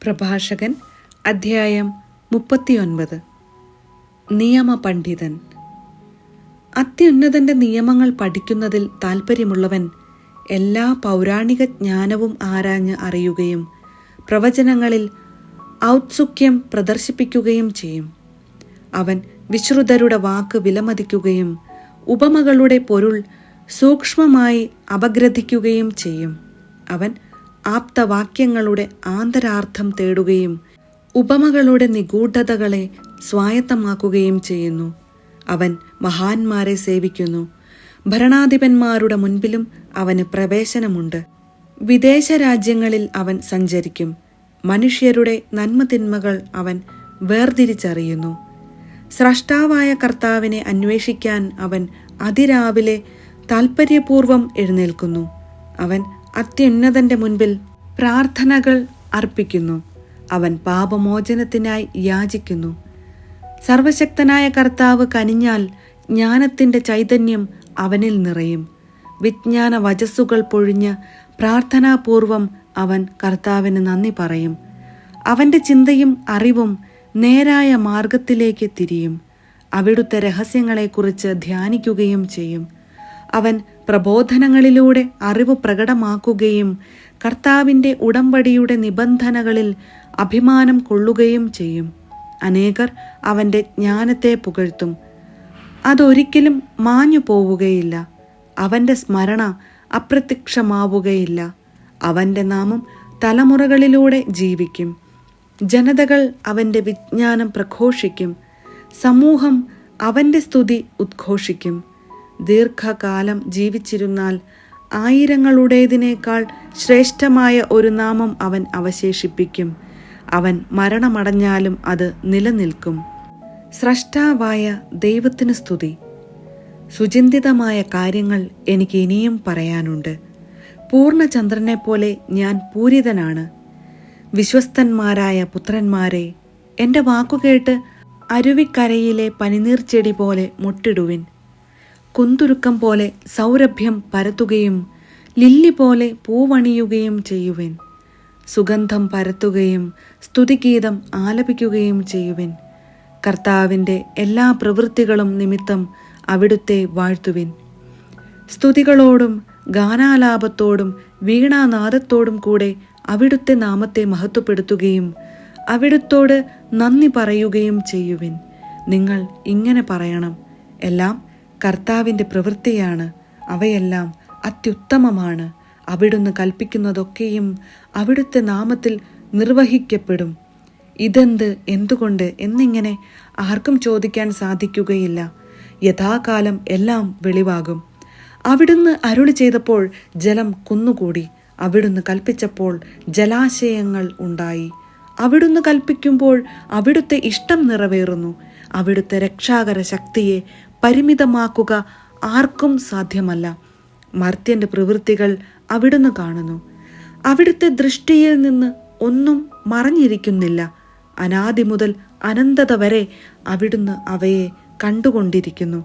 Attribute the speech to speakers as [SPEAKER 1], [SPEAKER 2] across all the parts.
[SPEAKER 1] പ്രഭാഷകൻ അധ്യായം 39. നിയമപണ്ഡിതൻ. അത്യുന്നതന്റെ നിയമങ്ങൾ പഠിക്കുന്നതിൽ താൽപ്പര്യമുള്ളവൻ എല്ലാ പൗരാണിക ജ്ഞാനവും ആരാഞ്ഞ് അറിയുകയും പ്രവചനങ്ങളിൽ ഔത്സുക്യം പ്രദർശിപ്പിക്കുകയും ചെയ്യും. അവൻ വിശ്രുതരുടെ വാക്ക് വിലമതിക്കുകയും ഉപമകളുടെ പൊരുൾ സൂക്ഷ്മമായി അപഗ്രഥിക്കുകയും ചെയ്യും. അവൻ ആപ്തവാക്യങ്ങളുടെ ആന്തരാർത്ഥം തേടുകയും ഉപമകളുടെ നിഗൂഢതകളെ സ്വായത്തമാക്കുകയും ചെയ്യുന്നു. അവൻ മഹാന്മാരെ സേവിക്കുന്നു. ഭരണാധിപന്മാരുടെ മുൻപിലും അവന് പ്രവേശനമുണ്ട്. വിദേശ രാജ്യങ്ങളിൽ അവൻ സഞ്ചരിക്കും. മനുഷ്യരുടെ നന്മതിന്മകൾ അവൻ വേർതിരിച്ചറിയുന്നു. സ്രഷ്ടാവായ കർത്താവിനെ അന്വേഷിക്കാൻ അവൻ അതിരാവിലെ താൽപ്പര്യപൂർവം എഴുന്നേൽക്കുന്നു. അവൻ അത്യുന്നതന്റെ മുൻപിൽ പ്രാർത്ഥനകൾ അർപ്പിക്കുന്നു. അവൻ പാപമോചനത്തിനായി യാചിക്കുന്നു. സർവശക്തനായ കർത്താവ് കനിഞ്ഞാൽ ജ്ഞാനത്തിന്റെ ചൈതന്യം അവനിൽ നിറയും. വിജ്ഞാന വചസ്സുകൾ പൊഴിഞ്ഞ് പ്രാർത്ഥനാപൂർവം അവൻ കർത്താവിന് നന്ദി പറയും. അവന്റെ ചിന്തയും അറിവും നേരായ മാർഗത്തിലേക്ക് തിരിയും. അവിടുത്തെ രഹസ്യങ്ങളെക്കുറിച്ച് ധ്യാനിക്കുകയും ചെയ്യും. അവൻ പ്രബോധനങ്ങളിലൂടെ അറിവ് പ്രകടമാക്കുകയും കർത്താവിൻ്റെ ഉടമ്പടിയുടെ നിബന്ധനകളിൽ അഭിമാനം കൊള്ളുകയും ചെയ്യും. അനേകർ അവൻ്റെ ജ്ഞാനത്തെ പുകഴ്ത്തും. അതൊരിക്കലും മാഞ്ഞു പോവുകയില്ല. അവൻ്റെ സ്മരണ അപ്രത്യക്ഷമാവുകയില്ല. അവൻ്റെ നാമം തലമുറകളിലൂടെ ജീവിക്കും. ജനതകൾ അവൻ്റെ വിജ്ഞാനം പ്രഘോഷിക്കും. സമൂഹം അവൻ്റെ സ്തുതി ഉദ്ഘോഷിക്കും. ദീർഘകാലം ജീവിച്ചിരുന്നാൽ ആയിരങ്ങളുടേതിനേക്കാൾ ശ്രേഷ്ഠമായ ഒരു നാമം അവൻ അവശേഷിപ്പിക്കും. അവൻ മരണമടഞ്ഞാലും അത് നിലനിൽക്കും. സ്രഷ്ടാവായ ദൈവത്തിന് സ്തുതി. സുചിന്തിതമായ കാര്യങ്ങൾ എനിക്ക് ഇനിയും പറയാനുണ്ട്. പൂർണ്ണചന്ദ്രനെ പോലെ ഞാൻ പൂരിതനാണ്. വിശ്വസ്തന്മാരായ പുത്രന്മാരെ, എൻ്റെ വാക്കുകേട്ട് അരുവിക്കരയിലെ പനിനീർച്ചെടി പോലെ മുട്ടിടുവിൻ. കുന്തുരുക്കം പോലെ സൗരഭ്യം പരത്തുകയും ലില്ലി പോലെ പൂവണിയുകയും ചെയ്യുവിൻ. സുഗന്ധം പരത്തുകയും സ്തുതിഗീതം ആലപിക്കുകയും ചെയ്യുവിൻ. കർത്താവിൻ്റെ എല്ലാ പ്രവൃത്തികളും നിമിത്തം അവിടുത്തെ വാഴ്ത്തുവിൻ. സ്തുതികളോടും ഗാനാലാപത്തോടും വീണാനാദത്തോടും കൂടെ അവിടുത്തെ നാമത്തെ മഹത്വപ്പെടുത്തുകയും അവിടുത്തോട് നന്ദി പറയുകയും ചെയ്യുവിൻ. നിങ്ങൾ ഇങ്ങനെ പറയണം: എല്ലാം കർത്താവിൻ്റെ പ്രവൃത്തിയാണ്. അവയെല്ലാം അത്യുത്തമമാണ്. അവിടുന്ന് കൽപ്പിക്കുന്നതൊക്കെയും അവിടുത്തെ നാമത്തിൽ നിർവഹിക്കപ്പെടും. ഇതെന്ത്, എന്തുകൊണ്ട് എന്നിങ്ങനെ ആർക്കും ചോദിക്കാൻ സാധിക്കുകയില്ല. യഥാകാലം എല്ലാം വെളിവാകും. അവിടുന്ന് അരുളി ചെയ്തപ്പോൾ ജലം കുന്നുകൂടി. അവിടുന്ന് കൽപ്പിച്ചപ്പോൾ ജലാശയങ്ങൾ ഉണ്ടായി. അവിടുന്ന് കൽപ്പിക്കുമ്പോൾ അവിടുത്തെ ഇഷ്ടം നിറവേറുന്നു. അവിടുത്തെ രക്ഷാകര ശക്തിയെ പരിമിതമാക്കുക ആർക്കും സാധ്യമല്ല. മർത്യന്റെ പ്രവൃത്തികൾ അവിടുന്ന് കാണുന്നു. അവിടുത്തെ ദൃഷ്ടിയിൽ നിന്ന് ഒന്നും മറഞ്ഞിരിക്കുന്നില്ല. അനാദി മുതൽ അനന്തത വരെ അവിടുന്ന് അവയെ കണ്ടുകൊണ്ടിരിക്കുന്നു.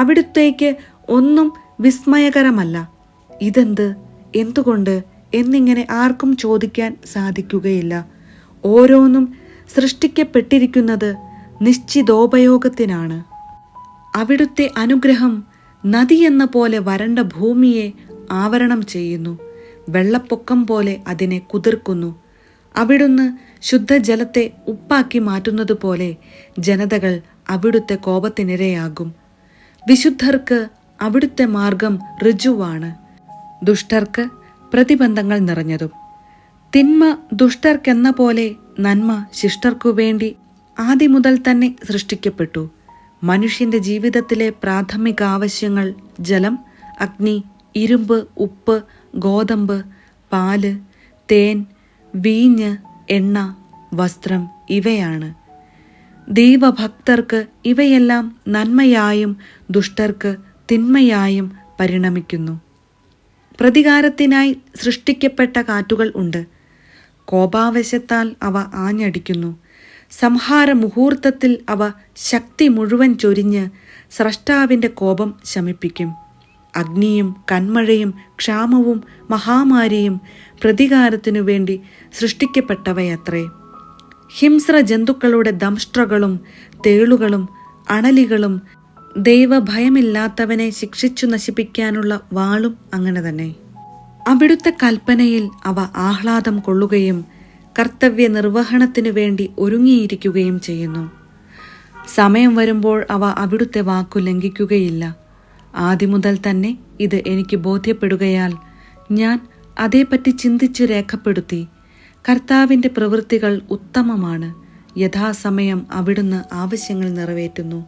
[SPEAKER 1] അവിടുത്തേക്ക് ഒന്നും വിസ്മയകരമല്ല. ഇതെന്ത്, എന്തുകൊണ്ട് എന്നിങ്ങനെ ആർക്കും ചോദിക്കാൻ സാധിക്കുകയില്ല. ഓരോന്നും സൃഷ്ടിക്കപ്പെട്ടിരിക്കുന്നത് നിശ്ചിതോപയോഗത്തിനാണ്. അവിടുത്തെ അനുഗ്രഹം നദിയെന്ന പോലെ വരണ്ട ഭൂമിയെ ആവരണം ചെയ്യുന്നു. വെള്ളപ്പൊക്കം പോലെ അതിനെ കുതിർക്കുന്നു. അവിടുന്ന് ശുദ്ധജലത്തെ ഉപ്പാക്കി മാറ്റുന്നത് പോലെ ജനതകൾ അവിടുത്തെ കോപത്തിനിരയാകും. വിശുദ്ധർക്ക് അവിടുത്തെ മാർഗം ഋജുവാണ്, ദുഷ്ടർക്ക് പ്രതിബന്ധങ്ങൾ നിറഞ്ഞതും. തിന്മ ദുഷ്ടർക്കെന്ന പോലെ നന്മ ശിഷ്ടർക്കു വേണ്ടി ആദ്യം മുതൽ തന്നെ സൃഷ്ടിക്കപ്പെട്ടു. മനുഷ്യന്റെ ജീവിതത്തിലെ പ്രാഥമിക ആവശ്യങ്ങൾ ജലം, അഗ്നി, ഇരുമ്പ്, ഉപ്പ്, ഗോതമ്പ്, പാല്, തേൻ, വീഞ്ഞ്, എണ്ണ, വസ്ത്രം ഇവയാണ്. ദൈവഭക്തർക്ക് ഇവയെല്ലാം നന്മയായും ദുഷ്ടർക്ക് തിന്മയായും പരിണമിക്കുന്നു. പ്രതികാരത്തിനായി സൃഷ്ടിക്കപ്പെട്ട കാറ്റുകൾ ഉണ്ട്. കോപാവേശത്താൽ അവ ആഞ്ഞടിക്കുന്നു. സംഹാര മുഹൂർത്തത്തിൽ അവ ശക്തി മുഴുവൻ ചൊരിഞ്ഞ് സ്രഷ്ടാവിൻ്റെ കോപം ശമിപ്പിക്കും. അഗ്നിയും കന്മഴയും ക്ഷാമവും മഹാമാരിയും പ്രതികാരത്തിനു വേണ്ടി സൃഷ്ടിക്കപ്പെട്ടവയത്രേ. ഹിംസ്ര ജന്തുക്കളുടെ ദംഷ്ട്രകളും തേളുകളും അണലികളും ദൈവഭയമില്ലാത്തവനെ ശിക്ഷിച്ചു നശിപ്പിക്കാനുള്ള വാളും അങ്ങനെ തന്നെ. അവിടുത്തെ കൽപ്പനയിൽ അവ ആഹ്ലാദം കൊള്ളുകയും കർത്തവ്യ നിർവഹണത്തിനു വേണ്ടി ഒരുങ്ങിയിരിക്കുകയും ചെയ്യുന്നു. സമയം വരുമ്പോൾ അവ അവിടുത്തെ വാക്കു ലംഘിക്കുകയില്ല. ആദ്യമുതൽ തന്നെ ഇത് എനിക്ക് ബോധ്യപ്പെടുകയാൽ ഞാൻ അതേപ്പറ്റി ചിന്തിച്ചു രേഖപ്പെടുത്തി. കർത്താവിൻ്റെ പ്രവൃത്തികൾ ഉത്തമമാണ്. യഥാസമയം അവിടുന്ന് ആവശ്യങ്ങൾ നിറവേറ്റുന്നു.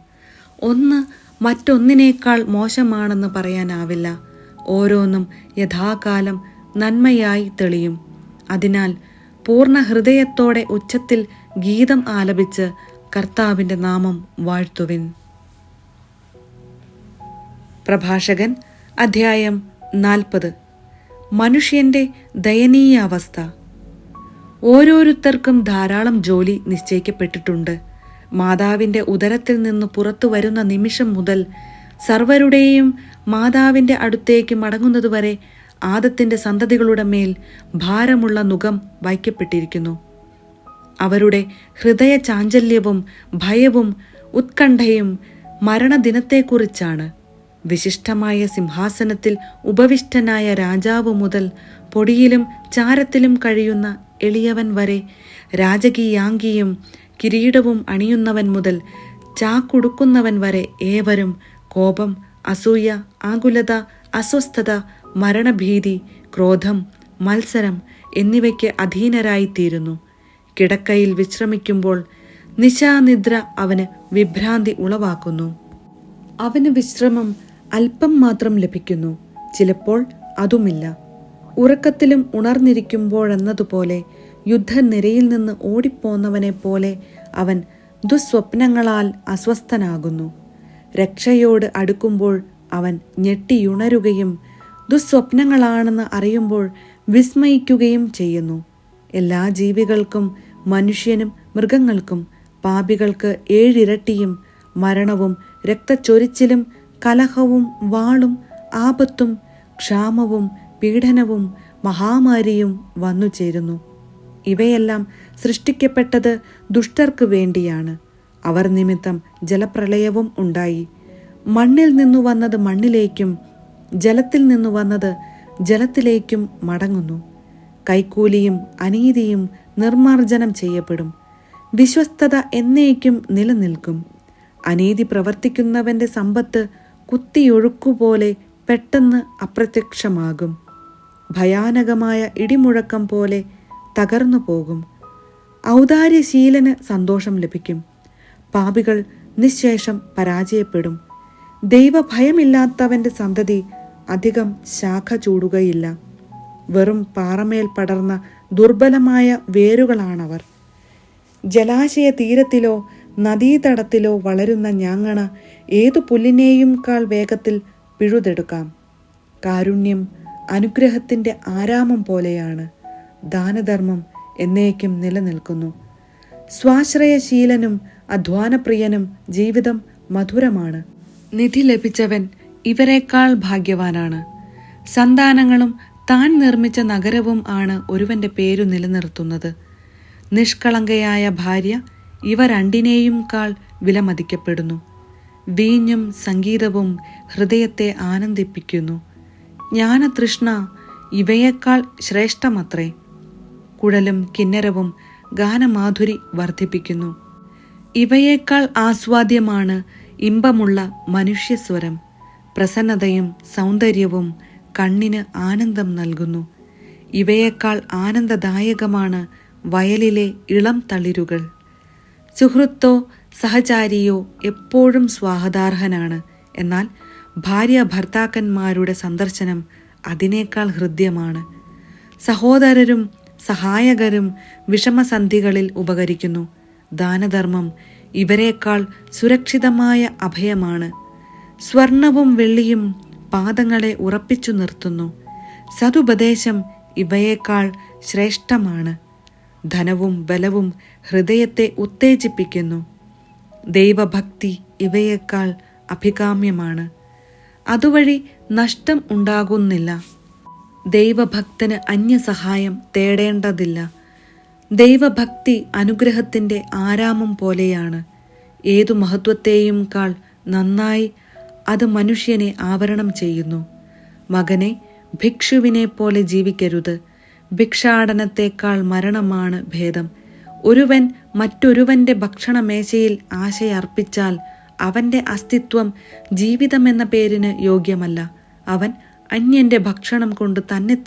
[SPEAKER 1] ഒന്ന് മറ്റൊന്നിനേക്കാൾ മോശമാണെന്ന് പറയാനാവില്ല. ഓരോന്നും യഥാകാലം നന്മയായി തെളിയും. അതിനാൽ പൂർണ്ണ ഹൃദയത്തോടെ ഉച്ചത്തിൽ ഗീതം ആലപിച്ച് കർത്താവിൻ്റെ നാമം വാഴ്ത്തുവിൻ. പ്രഭാഷകൻ അധ്യായം 40. മനുഷ്യന്റെ ദയനീയ അവസ്ഥ. ഓരോരുത്തർക്കും ധാരാളം ജോലി നിശ്ചയിക്കപ്പെട്ടിട്ടുണ്ട്. മാതാവിൻ്റെ ഉദരത്തിൽ നിന്ന് പുറത്തു വരുന്ന നിമിഷം മുതൽ സർവരുടെയും മാതാവിൻ്റെ അടുത്തേക്ക് മടങ്ങുന്നതുവരെ ആദത്തിന്റെ സന്തതികളുടെ മേൽ ഭാരമുള്ള നുകം വയ്ക്കപ്പെട്ടിരിക്കുന്നു. അവരുടെ ഹൃദയ ചാഞ്ചല്യവും ഭയവും ഉത്കണ്ഠയും മരണദിനത്തെക്കുറിച്ചാണ്. വിശിഷ്ടമായ സിംഹാസനത്തിൽ ഉപവിഷ്ടനായ രാജാവ് മുതൽ പൊടിയിലും ചാരത്തിലും കഴിയുന്ന എളിയവൻ വരെ, രാജകീയാംഗിയും കിരീടവും അണിയുന്നവൻ മുതൽ ചാക്കുടുക്കുന്നവൻ വരെ ഏവരും കോപം, അസൂയ, ആകുലത, അസ്വസ്ഥത, മരണഭീതി, ക്രോധം, മത്സരം എന്നിവയ്ക്ക് അധീനരായിത്തീരുന്നു. കിടക്കയിൽ വിശ്രമിക്കുമ്പോൾ നിശാനിദ്ര അവന് വിഭ്രാന്തി ഉളവാക്കുന്നു. അവന് വിശ്രമം അല്പം മാത്രം ലഭിക്കുന്നു, ചിലപ്പോൾ അതുമില്ല. ഉറക്കത്തിലും ഉണർന്നിരിക്കുമ്പോഴെന്നതുപോലെ യുദ്ധനിരയിൽ നിന്ന് ഓടിപ്പോന്നവനെ പോലെ അവൻ ദുസ്വപ്നങ്ങളാൽ അസ്വസ്ഥനാകുന്നു. രക്ഷയോട് അടുക്കുമ്പോൾ അവൻ ഞെട്ടിയുണരുകയും ദുസ്വപ്നങ്ങളാണെന്ന് അറിയുമ്പോൾ വിസ്മയിക്കുകയും ചെയ്യുന്നു. എല്ലാ ജീവികൾക്കും, മനുഷ്യനും മൃഗങ്ങൾക്കും, പാപികൾക്ക് 7 ഇരട്ടിയും മരണവും രക്തച്ചൊരിച്ചിലും കലഹവും വാളും ആപത്തും ക്ഷാമവും പീഡനവും മഹാമാരിയും വന്നു ചേരുന്നു. ഇവയെല്ലാം സൃഷ്ടിക്കപ്പെട്ടത് ദുഷ്ടർക്ക് വേണ്ടിയാണ്. അവർ നിമിത്തം ജലപ്രളയവും ഉണ്ടായി. മണ്ണിൽ നിന്നു വന്നത് മണ്ണിലേക്കും ജലത്തിൽ നിന്നു വന്നത് ജലത്തിലേക്കും മടങ്ങുന്നു. കൈക്കൂലിയും അനീതിയും നിർമാർജനം ചെയ്യപ്പെടും. വിശ്വസ്തത എന്നേക്കും നിലനിൽക്കും. അനീതി പ്രവർത്തിക്കുന്നവന്റെ സമ്പത്ത് കുത്തിയൊഴുക്കുപോലെ പെട്ടെന്ന് അപ്രത്യക്ഷമാകും. ഭയാനകമായ ഇടിമുഴക്കം പോലെ തകർന്നു പോകും. ഔദാര്യശീലന് സന്തോഷം ലഭിക്കും. പാപികൾ നിശ്ശേഷം പരാജയപ്പെടും. ദൈവഭയമില്ലാത്തവന്റെ സന്തതി അധികം ശാഖ ചൂടുകയില്ല. വെറും പാറമേൽ പടർന്ന ദുർബലമായ വേരുകളാണവർ. ജലാശയ തീരത്തിലോ നദീതടത്തിലോ വളരുന്ന ഞാങ്ങണ ഏതു പുല്ലിനേയും കാൾ വേഗത്തിൽ പിഴുതെടുക്കാം. കാരുണ്യം അനുഗ്രഹത്തിൻ്റെ ആരാമം പോലെയാണ്. ദാനധർമ്മം എന്നേക്കും നിലനിൽക്കുന്നു. സ്വാശ്രയശീലനും അധ്വാനപ്രിയനും ജീവിതം മധുരമാണ്. നിധി ലഭിച്ചവൻ ഇവരെക്കാൾ ഭാഗ്യവാനാണ്. സന്താനങ്ങളും താൻ നിർമ്മിച്ച നഗരവും ആണ് ഒരുവന്റെ പേരു നിലനിർത്തുന്നത്. നിഷ്കളങ്കയായ ഭാര്യ ഇവ രണ്ടിനേയും കാൾ വിലമതിക്കപ്പെടുന്നു. വീഞ്ഞും സംഗീതവും ഹൃദയത്തെ ആനന്ദിപ്പിക്കുന്നു. ജ്ഞാനതൃഷ്ണ ഇവയേക്കാൾ ശ്രേഷ്ഠമത്രേ. കുഴലും കിന്നരവും ഗാനമാധുരി വർദ്ധിപ്പിക്കുന്നു. ഇവയേക്കാൾ ആസ്വാദ്യമാണ് ഇമ്പമുള്ള മനുഷ്യസ്വരം. പ്രസന്നതയും സൗന്ദര്യവും കണ്ണിന് ആനന്ദം നൽകുന്നു. ഇവയേക്കാൾ ആനന്ദദായകമാണ് വയലിലെ ഇളം തളിരുകൾ. സുഹൃത്തോ സഹചാരിയോ എപ്പോഴും സ്വാഗതാർഹനാണ്. എന്നാൽ ഭാര്യ ഭർത്താക്കന്മാരുടെ സന്ദർശനം അതിനേക്കാൾ ഹൃദ്യമാണ്. സഹോദരരും സഹായകരും വിഷമസന്ധികളിൽ ഉപകരിക്കുന്നു. ദാനധർമ്മം ഇവരെക്കാൾ സുരക്ഷിതമായ അഭയമാണ്. സ്വർണവും വെള്ളിയും പാദങ്ങളെ ഉറപ്പിച്ചു നിർത്തുന്നു. സതുപദേശം ഇവയേക്കാൾ ശ്രേഷ്ഠമാണ്. ധനവും ബലവും ഹൃദയത്തെ ഉത്തേജിപ്പിക്കുന്നു. ദൈവഭക്തി ഇവയേക്കാൾ അഭികാമ്യമാണ്. അതുവഴി നഷ്ടം ഉണ്ടാകുന്നില്ല. ദൈവഭക്തന് അന്യസഹായം തേടേണ്ടതില്ല. ദൈവഭക്തി അനുഗ്രഹത്തിൻ്റെ ആരാമം പോലെയാണ്. ഏതു മഹത്വത്തെയും കാൾ നന്നായി അത് മനുഷ്യനെ ആവരണം ചെയ്യുന്നു. മകനെ, ഭിക്ഷുവിനെ പോലെ ജീവിക്കരുത്. ഭിക്ഷാടനത്തേക്കാൾ മരണമാണ് ഭേദം. ഒരുവൻ മറ്റൊരുവന്റെ ഭക്ഷണമേശയിൽ ആശയർപ്പിച്ചാൽ അവന്റെ അസ്തിത്വം ജീവിതമെന്ന പേരിന് യോഗ്യമല്ല. അവൻ അന്യന്റെ ഭക്ഷണം കൊണ്ട്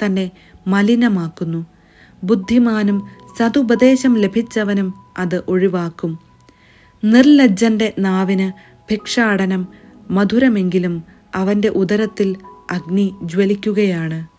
[SPEAKER 1] തന്നെ മലിനമാക്കുന്നു. ബുദ്ധിമാനും സതുപദേശം ലഭിച്ചവനും അത് ഒഴിവാക്കും. നിർലജ്ജന്റെ നാവിന് ഭിക്ഷാടനം മധുരമെങ്കിലും അവന്റെ ഉദരത്തിൽ അഗ്നി ജ്വലിക്കുകയാണ്.